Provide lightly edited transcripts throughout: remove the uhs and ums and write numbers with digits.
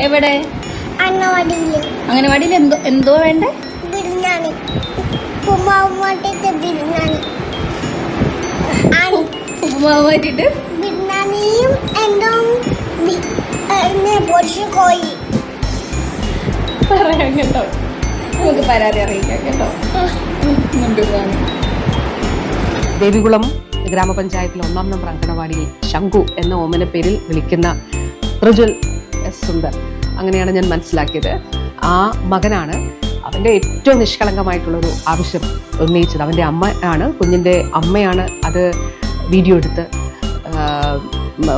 എവിടെ? അംഗനവാടിയിൽ എന്തോ വേണ്ടേ? ബിരിയാണി. ഉപ്പുമാവ് മാറ്റിട്ട് ബിരിയാണിയും എന്തോ പൊരിച്ച കോഴി പറയാം കേട്ടോ. നമുക്ക് പരാതി അറിയിക്കാം കേട്ടോ. ദേവികുളം ഗ്രാമപഞ്ചായത്തിലെ 1-ാം നമ്പർ അങ്കണവാടിയിൽ ശംഖു എന്ന ഓമന പേരിൽ വിളിക്കുന്ന പ്രജ്വൽ എസ് സുന്ദർ, അങ്ങനെയാണ് ഞാൻ മനസ്സിലാക്കിയത്. ആ മകനാണ് അവൻ്റെ ഏറ്റവും നിഷ്കളങ്കമായിട്ടുള്ളൊരു ആവശ്യം ഉന്നയിച്ചത്. അവൻ്റെ അമ്മയാണ്, കുഞ്ഞിൻ്റെ അമ്മയാണ് അത് വീഡിയോ എടുത്ത്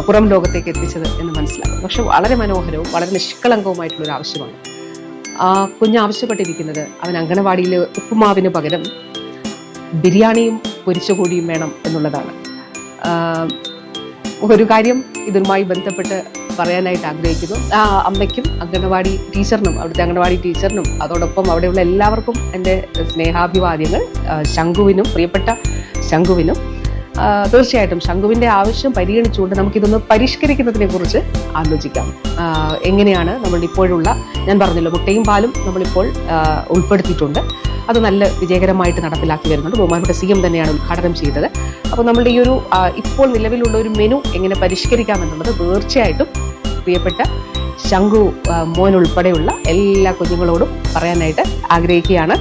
പുറം ലോകത്തേക്ക് എത്തിച്ചത് എന്ന് മനസ്സിലാക്കും. പക്ഷെ വളരെ മനോഹരവും വളരെ നിഷ്കളങ്കവുമായിട്ടുള്ളൊരു ആവശ്യമാണ്. ആ കുഞ്ഞ് ആവശ്യപ്പെട്ടിരിക്കുന്നത് അവൻ അങ്കണവാടിയിൽ ഉപ്പുമാവിന് പകരം ബിരിയാണിയും പൊരിച്ച കോഴിയും വേണം എന്നുള്ളതാണ്. ഒരു കാര്യം ഇതുമായി ബന്ധപ്പെട്ട് പറയാനായിട്ട് ആഗ്രഹിക്കുന്നു. ആ അമ്മയ്ക്കും അംഗനവാടി ടീച്ചറിനും, അവിടുത്തെ അംഗനവാടി ടീച്ചറിനും അതോടൊപ്പം അവിടെയുള്ള എല്ലാവർക്കും എൻ്റെ സ്നേഹാഭിവാദ്യങ്ങൾ. ശംഖുവിനും, പ്രിയപ്പെട്ട ശംഖുവിനും തീർച്ചയായിട്ടും ശംഖുവിൻ്റെ ആവശ്യം പരിഗണിച്ചുകൊണ്ട് നമുക്കിതൊന്ന് പരിഷ്കരിക്കുന്നതിനെ കുറിച്ച് ആലോചിക്കാം. എങ്ങനെയാണ് നമ്മളിപ്പോഴുള്ള, ഞാൻ പറഞ്ഞല്ലോ, മുട്ടയും പാലും നമ്മളിപ്പോൾ ഉൾപ്പെടുത്തിയിട്ടുണ്ട്. അത് നല്ല വിജയകരമായിട്ട് നടപ്പിലാക്കി വരുന്നുണ്ട്. ബഹുമാനപ്പെട്ട CM തന്നെയാണ് ഉദ്ഘാടനം ചെയ്തത്. അപ്പോൾ നമ്മളുടെ ഈ ഒരു ഇപ്പോൾ നിലവിലുള്ള ഒരു മെനു എങ്ങനെ പരിഷ്കരിക്കാമെന്നുള്ളത് തീർച്ചയായിട്ടും പ്രിയപ്പെട്ട ശംഖു മോൻ ഉൾപ്പെടെയുള്ള എല്ലാ കുഞ്ഞുങ്ങളോടും പറയാനായിട്ട് ആഗ്രഹിക്കുകയാണ്.